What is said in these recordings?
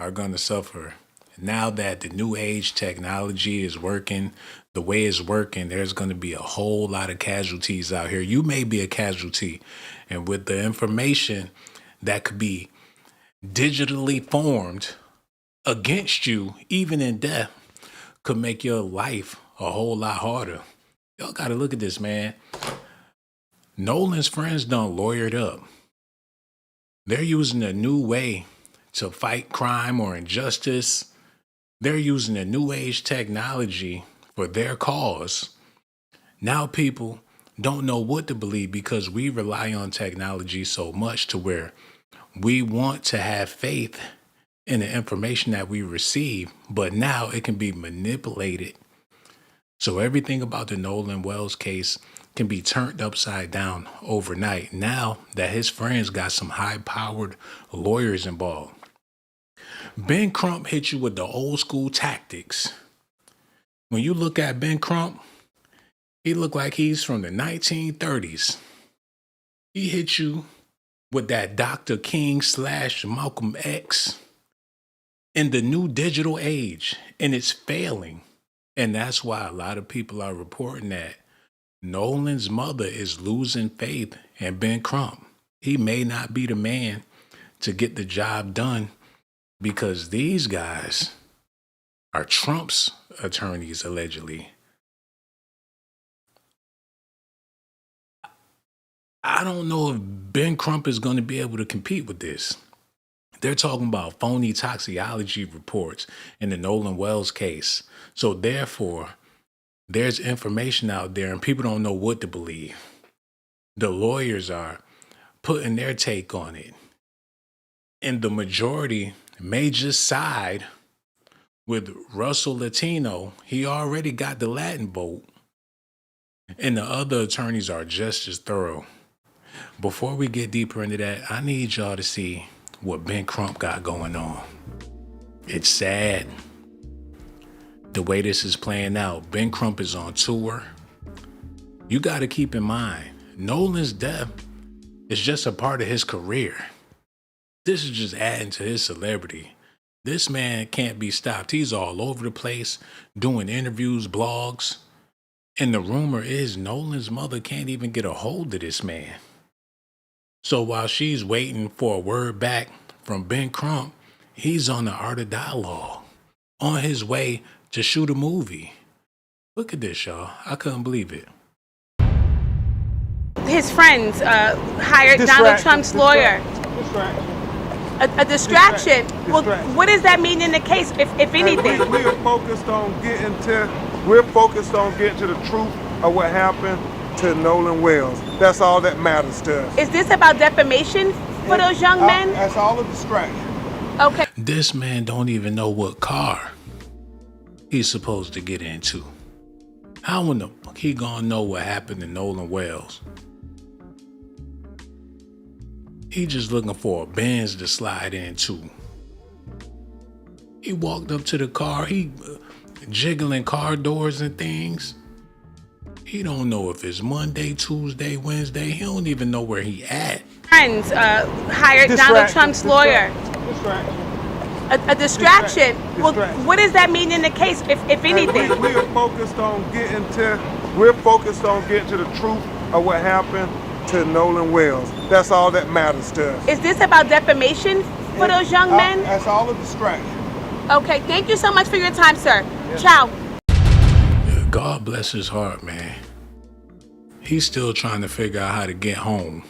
are going to suffer. Now that the new age technology is working the way it's working, there's going to be a whole lot of casualties out here. You may be a casualty. And with the information that could be digitally formed against you, even in death, could make your life a whole lot harder. Y'all got to look at this, man. Nolan's friends done lawyered up. They're using a new way to fight crime or injustice. They're using a new age technology for their cause. Now people don't know what to believe because we rely on technology so much to where we want to have faith in the information that we receive, but now it can be manipulated. So everything about the Nolan Wells case can be turned upside down overnight now that his friends got some high-powered lawyers involved. Ben Crump hit you with the old school tactics. When you look at Ben Crump, he looked like he's from the 1930s. He hit you with that Dr. King / Malcolm X in the new digital age, and it's failing. And that's why a lot of people are reporting that Nolan's mother is losing faith in Ben Crump. He may not be the man to get the job done because these guys are Trump's attorneys, allegedly. I don't know if Ben Crump is going to be able to compete with this. They're talking about phony toxicology reports in the Nolan Wells case. So therefore, there's information out there and people don't know what to believe. The lawyers are putting their take on it. And the majority may just side with Russell Latino. He already got the Latin vote. And the other attorneys are just as thorough. Before we get deeper into that, I need y'all to see what Ben Crump got going on. It's sad the way this is playing out. Ben Crump is on tour. You got to keep in mind, Nolan's death is just a part of his career. This is just adding to his celebrity. This man can't be stopped. He's all over the place doing interviews, blogs. And the rumor is Nolan's mother can't even get a hold of this man. So while she's waiting for a word back from Ben Crump, he's on the Art of Dialogue, on his way to shoot a movie. Look at this, y'all. I couldn't believe it. His friends hired Donald Trump's lawyer. A distraction. Well, what does that mean in the case, if anything? We are focused on getting to the truth of what happened to Nolan Wells. That's all that matters to us. Is this about defamation for those young men? That's all a distraction. Okay. This man don't even know what car he's supposed to get into. How in the fuck he gonna know what happened to Nolan Wells? He just looking for a Benz to slide into. He walked up to the car, he jiggling car doors and things. He don't know if it's Monday, Tuesday, Wednesday. He don't even know where he at. Friends hired Donald Trump's lawyer. A distraction. Well, what does that mean in the case, if anything? We are focused on getting to the truth of what happened to Nolan Wells. That's all that matters to us. Is this about defamation for those young men? That's all a distraction. Okay, thank you so much for your time, sir. Ciao. God bless his heart, man. He's still trying to figure out how to get home.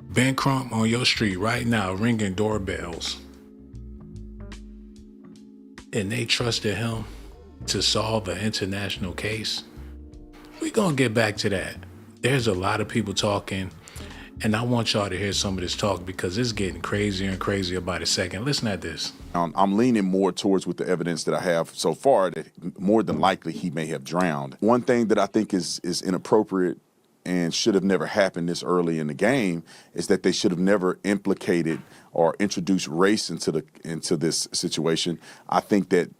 Ben Crump on your street right now ringing doorbells. And they trusted him to solve an international case. We're going to get back to that. There's a lot of people talking, and I want y'all to hear some of this talk because it's getting crazier and crazier by the second. Listen at this. I'm leaning more towards with the evidence that I have so far that more than likely he may have drowned. One thing that I think is inappropriate and should have never happened this early in the game is that they should have never implicated or introduced race into this situation. I think that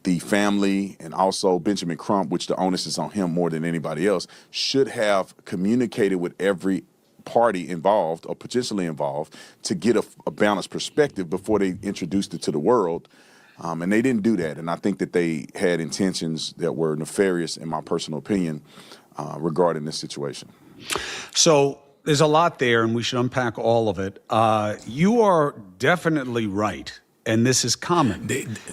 the family and also Benjamin Crump, which the onus is on him more than anybody else, should have communicated with every party involved or potentially involved to get a balanced perspective before they introduced it to the world. And they didn't do that. And I think that they had intentions that were nefarious, in my personal opinion, regarding this situation. So there's a lot there, and we should unpack all of it. You are definitely right, and this is common.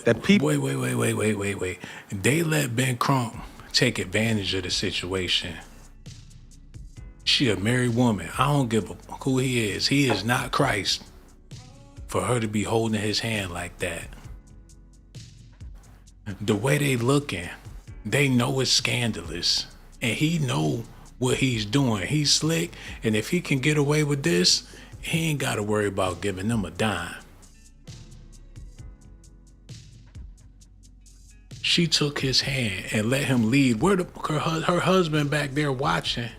That people. Wait. They let Ben Crump take advantage of the situation. She a married woman. I don't give a who he is. He is not Christ for her to be holding his hand like that. The way they looking, they know it's scandalous. And he know what he's doing. He's slick, and if he can get away with this, he ain't gotta worry about giving them a dime. She took his hand and let him lead. Her husband back there watching,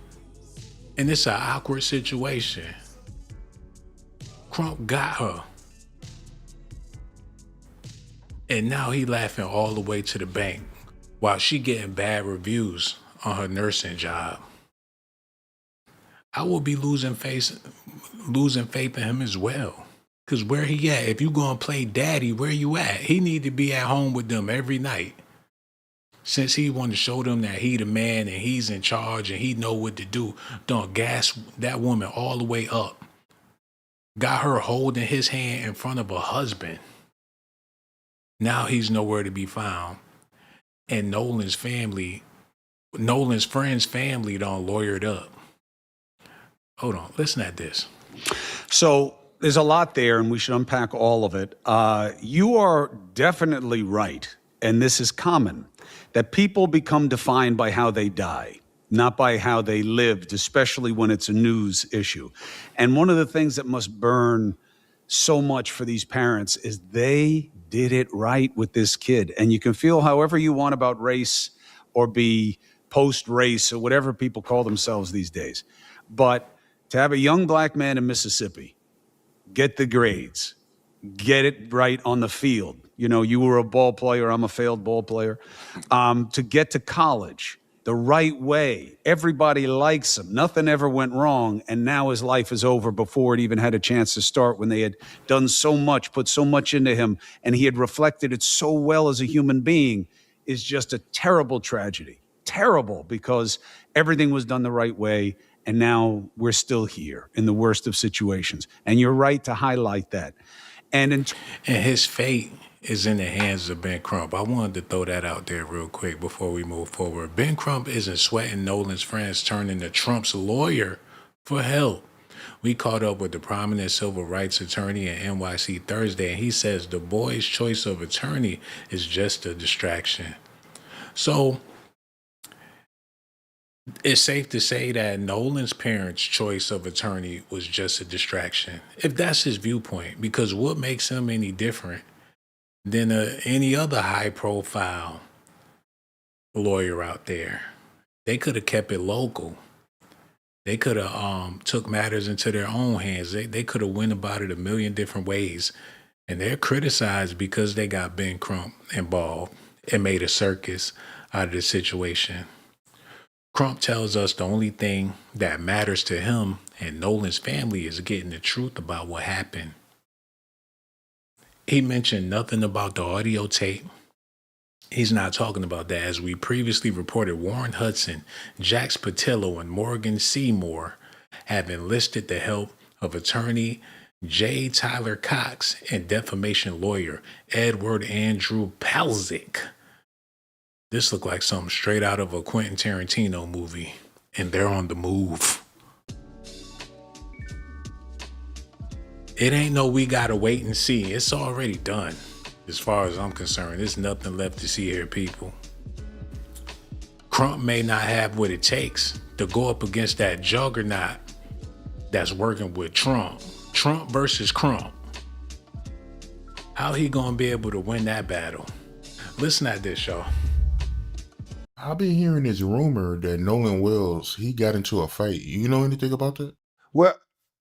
and it's an awkward situation. Crump got her. And now he laughing all the way to the bank while she getting bad reviews on her nursing job. I will be losing faith in him as well. Cause where he at? If you gonna play daddy, where you at? He need to be at home with them every night. Since he want to show them that he the man and he's in charge and he know what to do, don't gas that woman all the way up. Got her holding his hand in front of her husband. Now he's nowhere to be found. And Nolan's friend's family done lawyered up. Hold on, listen at this. So there's a lot there, and we should unpack all of it. You are definitely right, and this is common, that people become defined by how they die, not by how they lived, especially when it's a news issue. And one of the things that must burn so much for these parents is they did it right with this kid. And you can feel however you want about race or be post-race or whatever people call themselves these days. But to have a young black man in Mississippi get the grades, get it right on the field. You know, you were a ball player, I'm a failed ball player. To get to college the right way. Everybody likes him. Nothing ever went wrong. And now his life is over before it even had a chance to start, when they had done so much, put so much into him, and he had reflected it so well as a human being, is just a terrible tragedy. Terrible, because everything was done the right way. And now we're still here in the worst of situations. And you're right to highlight that. And his fate is in the hands of Ben Crump. I wanted to throw that out there real quick before we move forward. Ben Crump isn't sweating Nolan's friends turning to Trump's lawyer for help. We caught up with the prominent civil rights attorney at NYC Thursday, and he says the boy's choice of attorney is just a distraction. So it's safe to say that Nolan's parents' choice of attorney was just a distraction, if that's his viewpoint, because what makes him any different than any other high-profile lawyer out there? They could have kept it local. They could have took matters into their own hands. They could have went about it a million different ways, and they're criticized because they got Ben Crump involved and made a circus out of the situation. Crump tells us the only thing that matters to him and Nolan's family is getting the truth about what happened. He mentioned nothing about the audio tape. He's not talking about that. As we previously reported, Warren Hudson, Jax Patillo, and Morgan Seymour have enlisted the help of attorney J. Tyler Cox and defamation lawyer Edward Andrew Pelzik. This looked like something straight out of a Quentin Tarantino movie, and they're on the move. It ain't no we gotta wait and see. It's already done. As far as I'm concerned, there's nothing left to see here, people. Crump may not have what it takes to go up against that juggernaut that's working with Trump. Trump versus Crump. How he gonna be able to win that battle? Listen at this, y'all. I've been hearing this rumor that Nolan Wells, he got into a fight. You know anything about that? Well,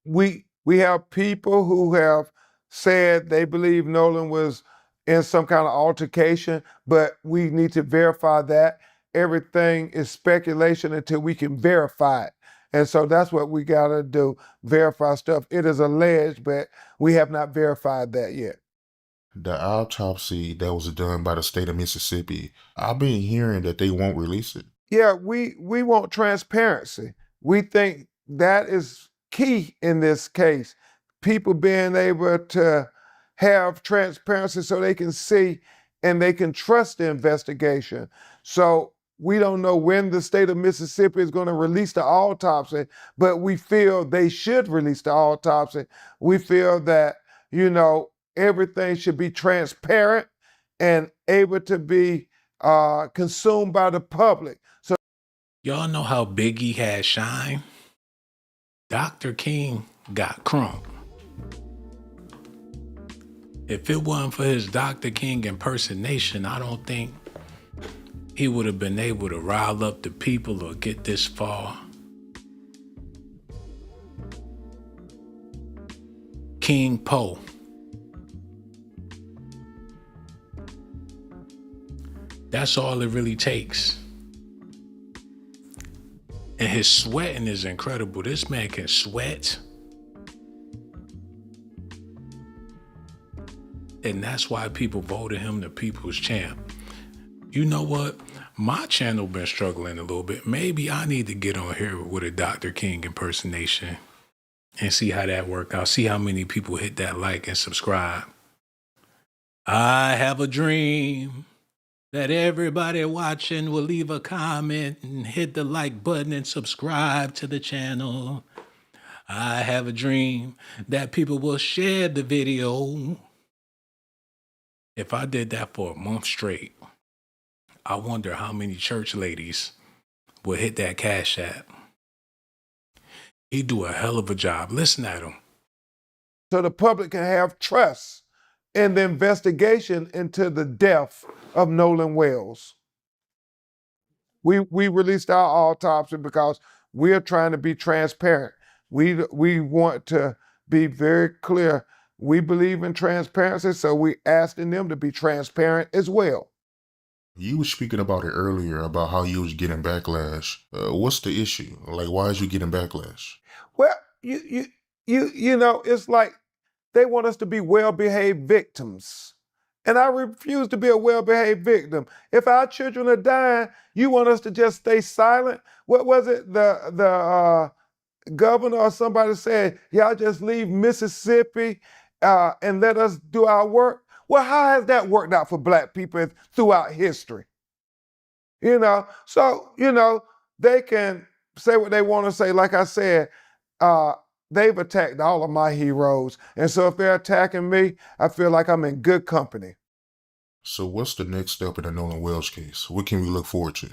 we have people who have said they believe Nolan was in some kind of altercation, but we need to verify that. Everything is speculation until we can verify it. And so that's what we got to do, verify stuff. It is alleged, but we have not verified that yet. The autopsy that was done by the state of Mississippi, I've been hearing that they won't release it. Yeah, we want transparency. We think that is key in this case. People being able to have transparency so they can see and they can trust the investigation. So we don't know when the state of Mississippi is going to release the autopsy, but we feel they should release the autopsy. We feel that, everything should be transparent and able to be consumed by the public. So Y'all know how Biggie had Shine? Dr. King got Crump. If it wasn't for his Dr. King impersonation, I don't think he would have been able to rile up the people or get this far. King Poe. That's all it really takes. And his sweating is incredible. This man can sweat. And that's why people voted him the people's champ. You know what? My channel been struggling a little bit. Maybe I need to get on here with a Dr. King impersonation and see how that work out. See how many people hit that like and subscribe. I have a dream that everybody watching will leave a comment and hit the like button and subscribe to the channel. I have a dream that people will share the video. If I did that for a month straight, I wonder how many church ladies would hit that Cash App. He do a hell of a job. Listen at him. So the public can have trust in the investigation into the death of Nolan Wells. We released our autopsy because we're trying to be transparent. We want to be very clear. We believe in transparency, so we asking them to be transparent as well. You were speaking about it earlier, about how you was getting backlash. What's the issue? Like, why is you getting backlash? Well, it's like they want us to be well-behaved victims. And I refuse to be a well-behaved victim. If our children are dying, you want us to just stay silent? What was it? The governor or somebody said, y'all just leave Mississippi and let us do our work? Well, how has that worked out for Black people throughout history? So, they can say what they want to say. Like I said, they've attacked all of my heroes. And so if they're attacking me, I feel like I'm in good company. So what's the next step in the Nolan Wells case? What can we look forward to?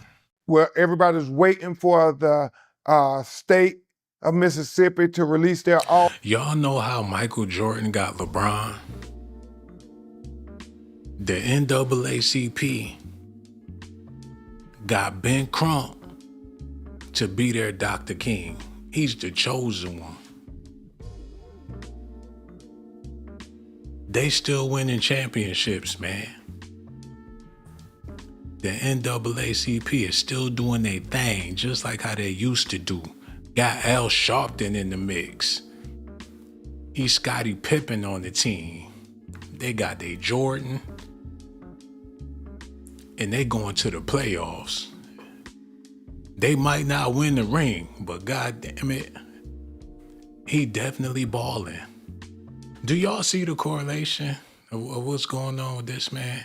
Well, everybody's waiting for the state of Mississippi to release their Y'all know how Michael Jordan got LeBron? The NAACP got Ben Crump to be their Dr. King. He's the chosen one. They still winning championships, man. The NAACP is still doing their thing, just like how they used to do. Got Al Sharpton in the mix. He's Scottie Pippen on the team. They got their Jordan. And they going to the playoffs. They might not win the ring, but God damn it, he definitely balling. Do y'all see the correlation of what's going on with this man?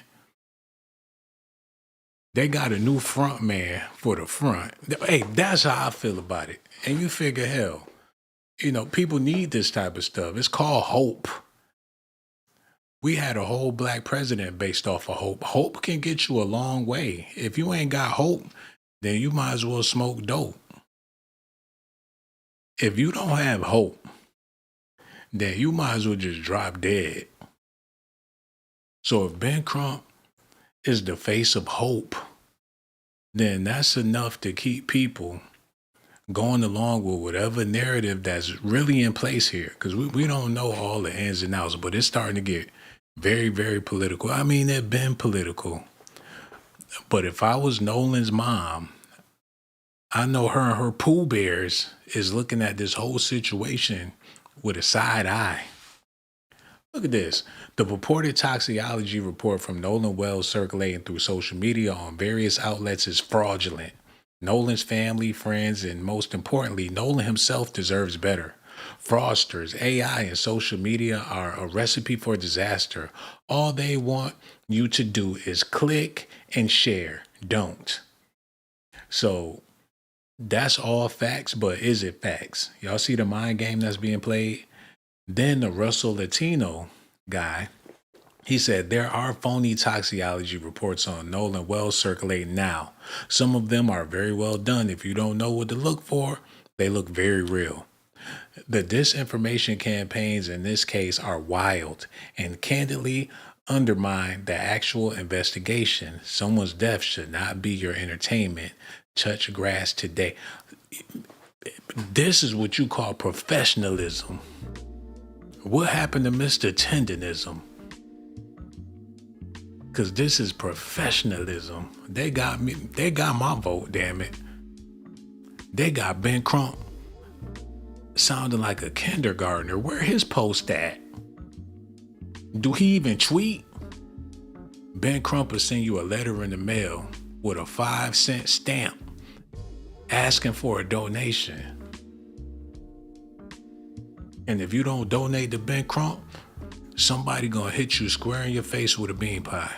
They got a new front man for the front. Hey, that's how I feel about it. And you figure, hell, people need this type of stuff. It's called hope. We had a whole Black president based off of hope. Hope can get you a long way. If you ain't got hope, then you might as well smoke dope. If you don't have hope, then you might as well just drop dead. So if Ben Crump is the face of hope, then that's enough to keep people going along with whatever narrative that's really in place here. Because we don't know all the ins and outs, but it's starting to get very, very political. I mean, it's been political. But if I was Nolan's mom, I know her and her Pooh Bears is looking at this whole situation with a side eye. Look at this. The purported toxicology report from Nolan Wells circulating through social media on various outlets is fraudulent. Nolan's family, friends, and most importantly, Nolan himself deserves better. Fraudsters, AI, and social media are a recipe for disaster. All they want you to do is click and share. Don't. So that's all facts, but is it facts? Y'all see the mind game that's being played? Then the Russell Latino guy, he said there are phony toxicology reports on Nolan Wells circulating now. Some of them are very well done. If you don't know what to look for, they look very real. The disinformation campaigns in this case are wild and candidly undermine the actual investigation. Someone's death should not be your entertainment. Touch grass today. This is what you call professionalism. What happened to Mr. Tendonism? Because this is professionalism. They got me. They got my vote, damn it. They got Ben Crump sounding like a kindergartner. Where his post at? Do he even tweet? Ben Crump will send you a letter in the mail with a 5-cent stamp asking for a donation. And if you don't donate to Ben Crump, somebody gonna hit you square in your face with a bean pie.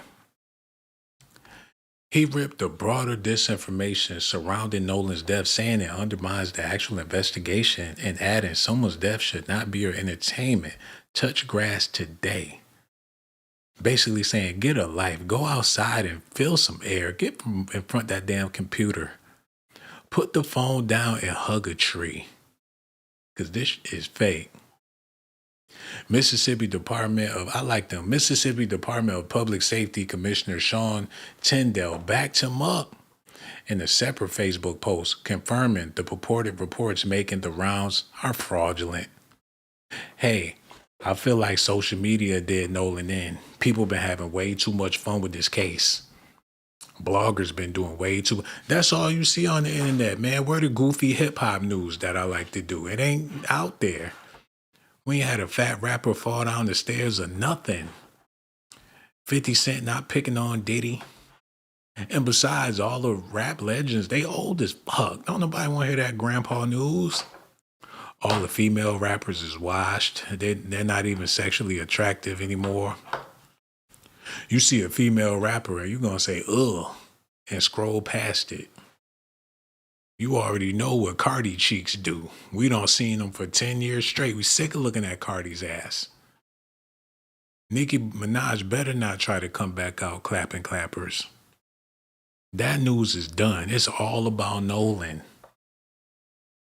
He ripped the broader disinformation surrounding Nolan's death, saying it undermines the actual investigation and adding someone's death should not be your entertainment. Touch grass today. Basically saying, get a life, go outside and feel some air, get in front of that damn computer. Put the phone down and hug a tree. Because this is fake. Mississippi Department of Public Safety Commissioner Shawn Tyndall backed him up in a separate Facebook post confirming the purported reports making the rounds are fraudulent. Hey, I feel like social media did Nolan in. People been having way too much fun with this case. Bloggers been doing way too. That's all you see on the internet, man. Where the goofy hip hop news that I like to do? It ain't out there. We ain't had a fat rapper fall down the stairs or nothing. 50 Cent not picking on Diddy. And besides, all the rap legends, they old as fuck. Don't nobody want to hear that grandpa news. All the female rappers is washed. They're not even sexually attractive anymore. You see a female rapper and you're going to say, ugh, and scroll past it. You already know what Cardi cheeks do. We don't seen them for 10 years straight. We sick of looking at Cardi's ass. Nicki Minaj better not try to come back out clapping clappers. That news is done. It's all about Nolan.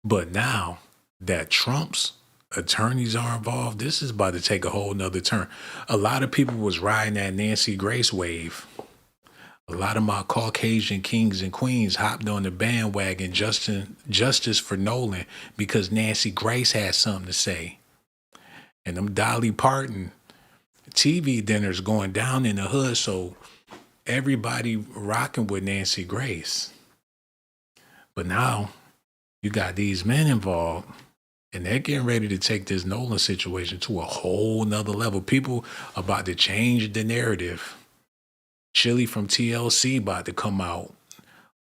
But now that Trump's attorneys are involved, this is about to take a whole nother turn. A lot of people was riding that Nancy Grace wave. A lot of my Caucasian kings and queens hopped on the bandwagon justice for Nolan because Nancy Grace had something to say. And them Dolly Parton TV dinners going down in the hood, so everybody rocking with Nancy Grace. But now you got these men involved, and they're getting ready to take this Nolan situation to a whole nother level. People about to change the narrative. Chili from TLC about to come out,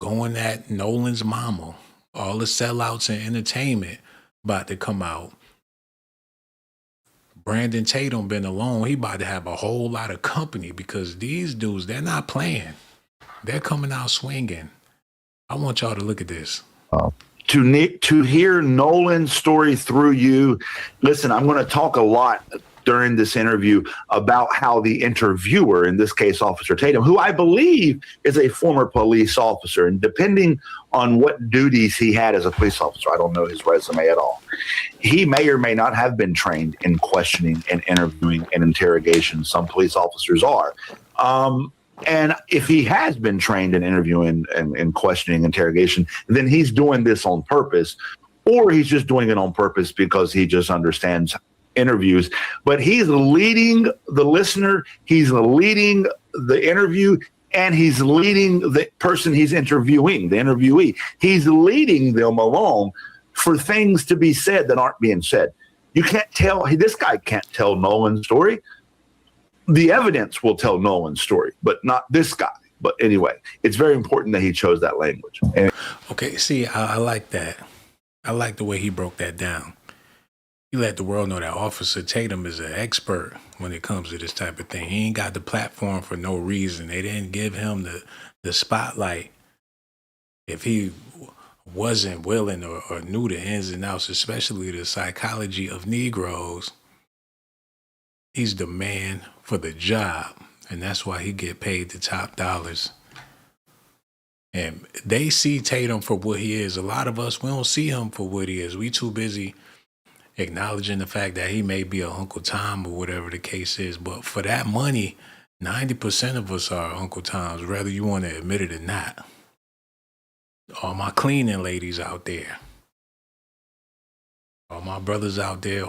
going at Nolan's mama. All the sellouts in entertainment about to come out. Brandon Tatum been alone. He about to have a whole lot of company because these dudes, they're not playing. They're coming out swinging. I want y'all to look at this. To hear Nolan's story through you, listen, I'm going to talk a lot during this interview about how the interviewer, in this case, Officer Tatum, who I believe is a former police officer, and depending on what duties he had as a police officer, I don't know his resume at all, he may or may not have been trained in questioning and interviewing and interrogation. Some police officers are. And if he has been trained in interviewing and questioning interrogation, then he's doing this on purpose, or he's just doing it on purpose because he just understands interviews. But he's leading the listener, he's leading the interview, and he's leading the person he's interviewing, the interviewee. He's leading them along for things to be said that aren't being said. You can't tell, this guy can't tell Nolan's story. The evidence will tell Nolan's story, but not this guy. But anyway, it's very important that he chose that language. And okay, see, I like that. I like the way he broke that down. He let the world know that Officer Tatum is an expert when it comes to this type of thing. He ain't got the platform for no reason. They didn't give him the spotlight if he wasn't willing or knew the ins and outs, especially the psychology of Negroes. He's the man for the job, and that's why he get paid the top dollars. And they see Tatum for what he is. A lot of us, we don't see him for what he is. We too busy acknowledging the fact that he may be a Uncle Tom or whatever the case is. But for that money, 90% of us are Uncle Toms, whether you want to admit it or not. All my cleaning ladies out there. All my brothers out there,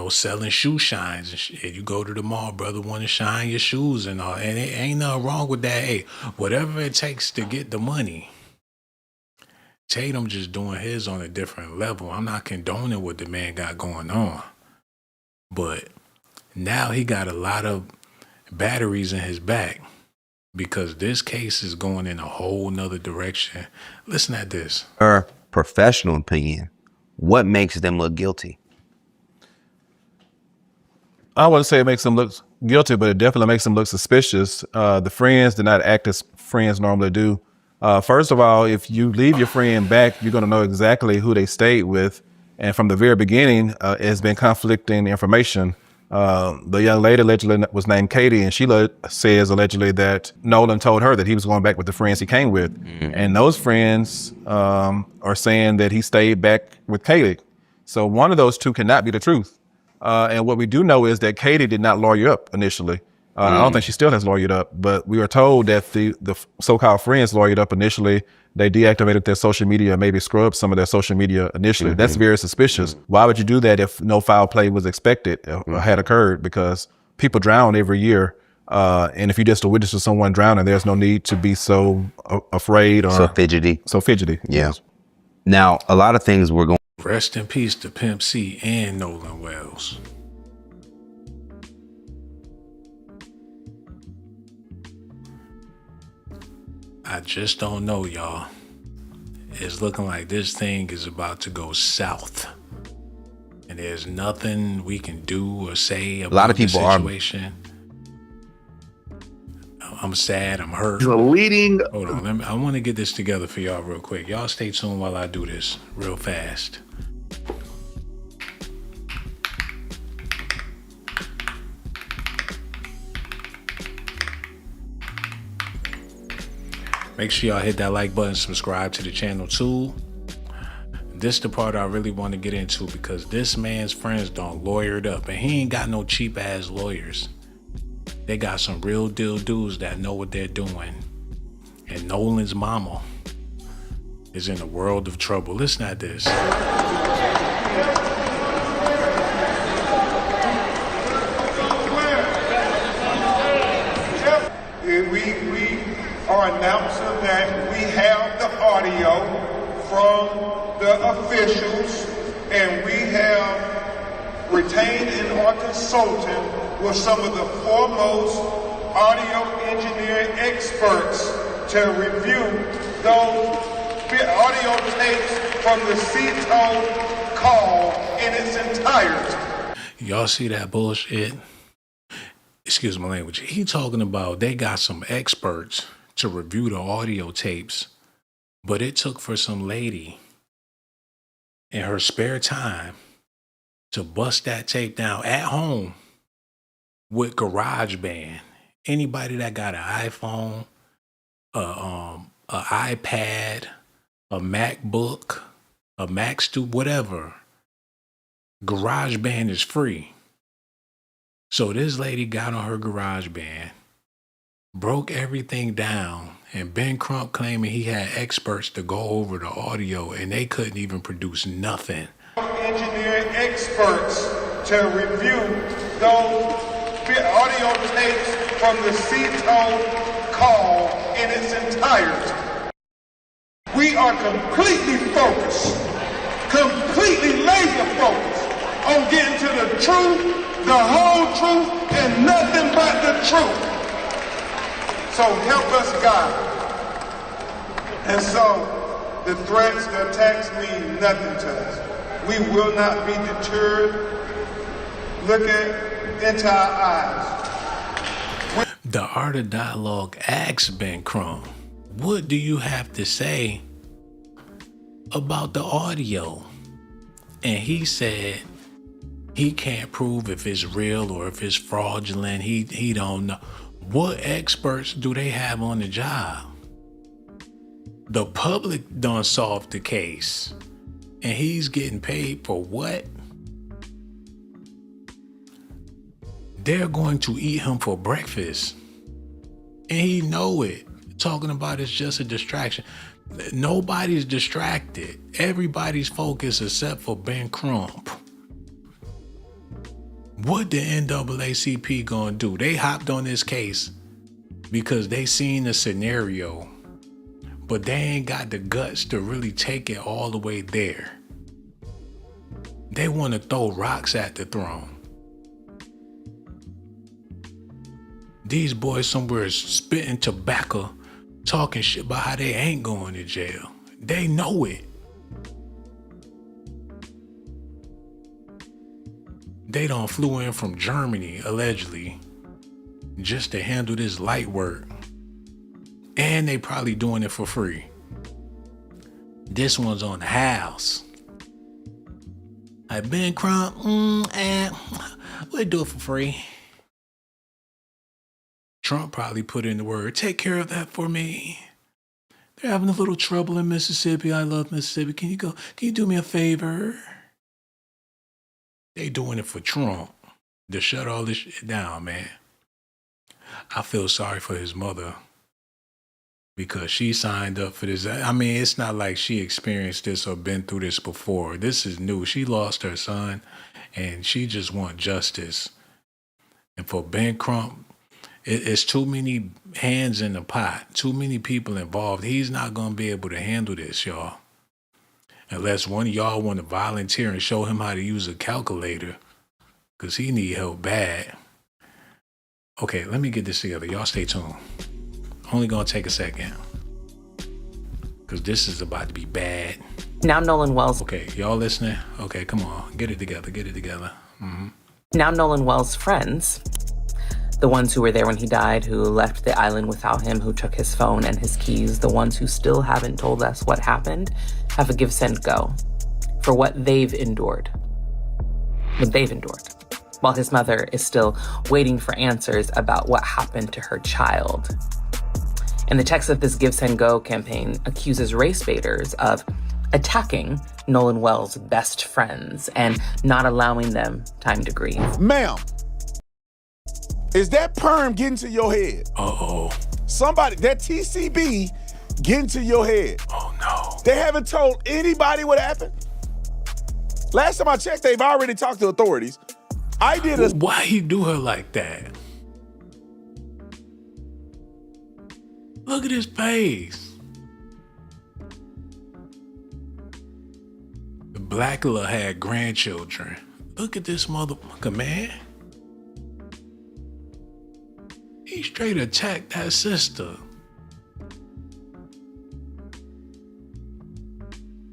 selling shoe shines and shit. You go to the mall, brother, want to shine your shoes and all. And it ain't nothing wrong with that. Hey, whatever it takes to get the money. Tatum just doing his on a different level. I'm not condoning what the man got going on. But now he got a lot of batteries in his back because this case is going in a whole nother direction. Listen at this. Her professional opinion, what makes them look guilty? I wouldn't say it makes them look guilty, but it definitely makes them look suspicious. The friends did not act as friends normally do. First of all, if you leave your friend back, you're going to know exactly who they stayed with. And from the very beginning, it has been conflicting information. The young lady allegedly was named Katie, and she says allegedly that Nolan told her that he was going back with the friends he came with. Mm-hmm. And those friends are saying that he stayed back with Katie. So one of those two cannot be the truth. And what we do know is that Katie did not lawyer up initially. I don't think she still has lawyered up, but we are told that the so-called friends lawyered up initially. They deactivated their social media, maybe scrubbed some of their social media initially. Mm-hmm. That's very suspicious. Mm-hmm. Why would you do that if no foul play was expected or had occurred? Because people drown every year. And if you just a witness to someone drowning, there's no need to be so afraid or so fidgety. Yeah. Yes. Now, a lot of things were going. Rest in peace to Pimp C and Nolan Wells. I just don't know, y'all. It's looking like this thing is about to go south. And there's nothing we can do or say about the situation. I'm sad, I'm hurt. Leading. Hold on, I want to get this together for y'all real quick. Y'all stay tuned while I do this real fast. Make sure y'all hit that like button, subscribe to the channel too. This the part I really want to get into because this man's friends don't lawyer it up and he ain't got no cheap ass lawyers. They got some real deal dudes that know what they're doing. And Nolan's mama is in a world of trouble. Listen at this. We are announcing that we have the audio from the officials and we have retained and are consulting with some of the foremost audio engineering experts to review those audio tapes from the S.A.T call in its entirety. Y'all see that bullshit? Excuse my language. He talking about they got some experts to review the audio tapes, but it took for some lady in her spare time to bust that tape down at home with GarageBand. Anybody that got an iPhone, an iPad, a MacBook, a Mac whatever, GarageBand is free. So this lady got on her GarageBand, broke everything down, and Ben Crump claiming he had experts to go over the audio and they couldn't even produce nothing. Engineering experts to review those audio tapes from the C-tone call in its entirety. We are completely focused, completely laser focused on getting to the truth, the whole truth, and nothing but the truth. So help us, God. And so the threats, the attacks mean nothing to us. We will not be deterred. Look into our eyes. The Art of Dialogue asks Ben Crump, what do you have to say about the audio? And he said he can't prove if it's real or if it's fraudulent. He don't know. What experts do they have on the job? The public done solved the case. And he's getting paid for what? They're going to eat him for breakfast. And he know it. Talking about it's just a distraction. Nobody's distracted. Everybody's focused except for Ben Crump. What the NAACP gonna do? They hopped on this case because they seen the scenario, but they ain't got the guts to really take it all the way there. They want to throw rocks at the throne. These boys somewhere is spitting tobacco, talking shit about how they ain't going to jail. They know it. They done flew in from Germany, allegedly, just to handle this light work. And they probably doing it for free. This one's on the house. Like Ben Crump, we'll do it for free. Trump probably put in the word, take care of that for me. They're having a little trouble in Mississippi. I love Mississippi. Can you do me a favor? They doing it for Trump to shut all this shit down, man. I feel sorry for his mother because she signed up for this. I mean, it's not like she experienced this or been through this before. This is new. She lost her son and she just wants justice. And for Ben Crump, it's too many hands in the pot, too many people involved. He's not going to be able to handle this, y'all. Unless one of y'all want to volunteer and show him how to use a calculator, because he need help bad. Okay, let me get this together. Y'all stay tuned. Only going to take a second, because this is about to be bad. Now Nolan Wells. Okay, y'all listening? Okay, come on. Get it together. Mm-hmm. Now Nolan Wells' friends, the ones who were there when he died, who left the island without him, who took his phone and his keys, the ones who still haven't told us what happened, have a give, send, go for what they've endured. While his mother is still waiting for answers about what happened to her child. And the text of this Give, Send, Go campaign accuses race baiters of attacking Nolan Wells' best friends and not allowing them time to grieve. Ma'am, is that perm getting to your head? Uh-oh. Somebody, that TCB getting to your head. Oh, no. They haven't told anybody what happened? Last time I checked, they've already talked to authorities. Why he do her like that? Look at his face. The Blackula had grandchildren. Look at this motherfucker, man. He straight attacked that sister.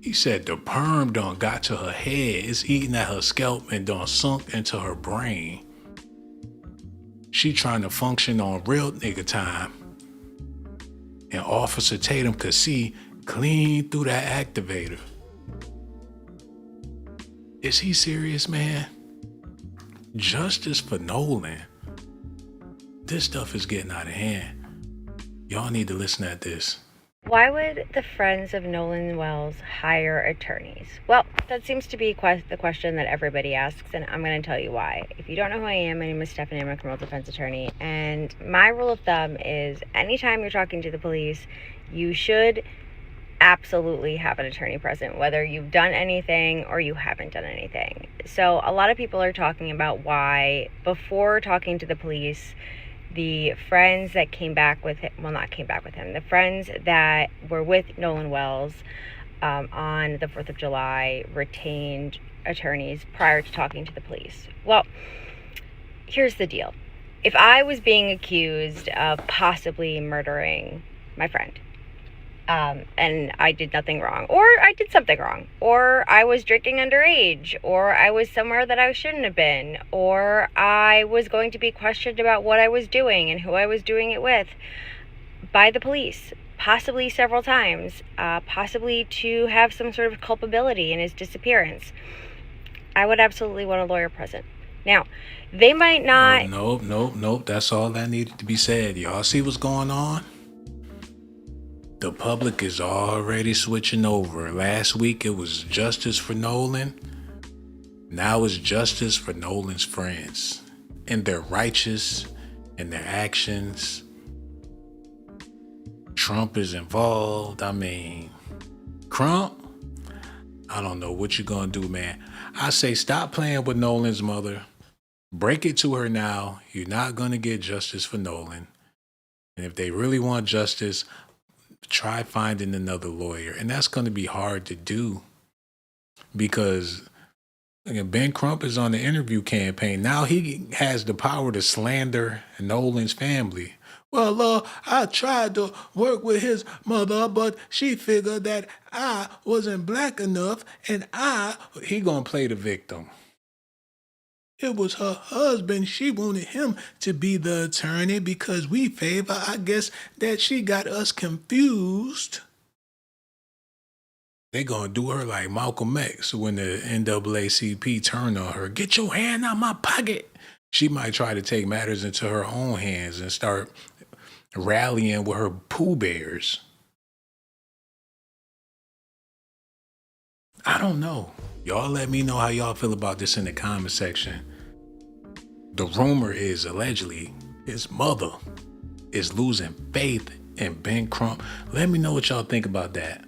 He said the perm done got to her head. It's eating at her scalp and done sunk into her brain. She trying to function on real nigga time. And Officer Tatum could see clean through that activator. Is he serious, man? Justice for Nolan. This stuff is getting out of hand. Y'all need to listen at this. Why would the friends of Nolan Wells hire attorneys? Well, that seems to be the question that everybody asks, and I'm going to tell you why. If you don't know who I am, my name is Stephanie. I'm a criminal defense attorney, and my rule of thumb is anytime you're talking to the police, you should absolutely have an attorney present, whether you've done anything or you haven't done anything. So a lot of people are talking about why, before talking to the police, The friends that came back with him, well, not came back with him, the friends that were with Nolan Wells on the 4th of July retained attorneys prior to talking to the police. Well, here's the deal. If I was being accused of possibly murdering my friend, and I did nothing wrong, or I did something wrong, or I was drinking underage, or I was somewhere that I shouldn't have been, or I was going to be questioned about what I was doing and who I was doing it with by the police, possibly several times, possibly to have some sort of culpability in his disappearance, I would absolutely want a lawyer present. Now, they might not... Nope. That's all that needed to be said. Y'all see what's going on? The public is already switching over. Last week it was justice for Nolan. Now it's justice for Nolan's friends. And they're righteous in their actions. Trump is involved. I mean, Crump, I don't know what you're gonna do, man. I say stop playing with Nolan's mother. Break it to her now. You're not gonna get justice for Nolan. And if they really want justice, try finding another lawyer. And that's going to be hard to do because again, Ben Crump is on the interview campaign. Now he has the power to slander Nolan's family. Well, I tried to work with his mother, but she figured that I wasn't black enough and he going to play the victim. It was her husband. She wanted him to be the attorney because we favor, I guess, that she got us confused. They gonna do her like Malcolm X when the NAACP turned on her. Get your hand out my pocket. She might try to take matters into her own hands and start rallying with her Pooh Bears. I don't know. Y'all let me know how y'all feel about this in the comment section. The rumor is allegedly his mother is losing faith in Ben Crump. Let me know what y'all think about that.